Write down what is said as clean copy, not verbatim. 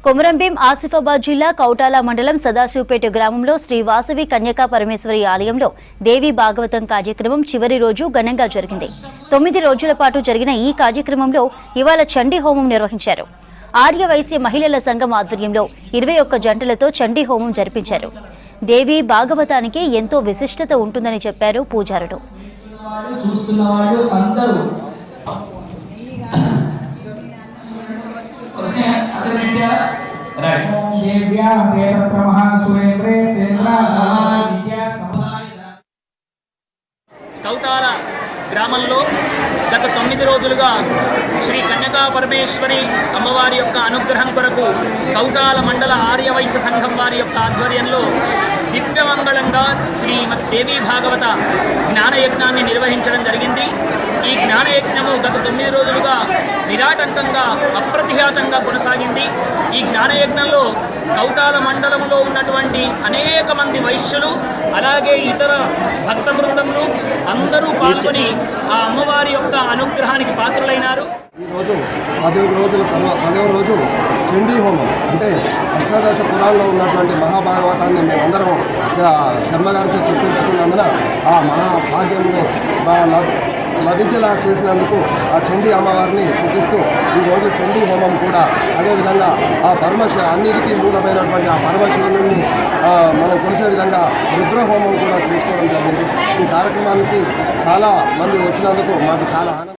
కొమురంభీం ఆసిఫాబాద్ జిల్లా కౌటాల మండలం సదాశివపేట గ్రామంలో శ్రీ వాసవి కన్యకా పరమేశ్వరి ఆలయంలో దేవి భాగవతం కార్యక్రమం చివరి రోజు ఘనంగా జరిగింది. 9 రోజుల పాటు జరిగిన ఈ కార్యక్రమంలో ఇవాళ చండీ హోమం నిర్వహించారు. ఆర్యవైశ్య మహిళల సంఘం ఆధ్వర్యంలో 21 జంటలతో చండీ హోమం జరిపించారు. దేవి భాగవతానికి ఎంతో విశిష్టత ఉంటుందని చెప్పారు పూజారుడు. కౌటాల గ్రామంలో గత 9 రోజులుగా శ్రీ కన్యకా పరమేశ్వరి అమ్మవారి యొక్క అనుగ్రహం కొరకు కౌటాల మండల ఆర్యవైశ్య సంఘం వారి యొక్క ఆధ్వర్యంలో దివ్యమంగళంగా శ్రీమద్ దేవీ భాగవత జ్ఞానయజ్ఞాన్ని నిర్వహించడం జరిగింది. ఈ జ్ఞానయజ్ఞము గత 9 రోజులుగా నిరాటంకంగా అప్రతిహతంగా కొనసాగింది. ఈ జ్ఞానయజ్ఞంలో కౌటాల మండలంలో ఉన్నటువంటి అనేక మంది వైశ్యులు అలాగే ఇతర భక్త బృందములు అందరూ పాల్గొని ఆ అమ్మవారి యొక్క అనుగ్రహానికి పాత్రులైనారు. ఈరోజు 15 రోజుల తర్వాత 10వ రోజు చండీ హోమం అంటే అష్టాదశ పురాణంలో ఉన్నటువంటి మహాభాగవతాన్ని మేమందరం శర్మగారితో చెప్పించుకున్నందున ఆ మహాభాగ్యంని లభించేలా చేసినందుకు ఆ చండీ అమ్మవారిని స్తుతిస్తూ ఈరోజు చండీ హోమం కూడా అదేవిధంగా ఆ అన్నిటికీ మూలమైనటువంటి ఆ పరమశివుని మనం కొలిసే విధంగా రుద్రహోమం కూడా చేసుకోవడం జరిగింది. ఈ కార్యక్రమానికి చాలా మంది వచ్చినందుకు మాకు చాలా ఆనందం.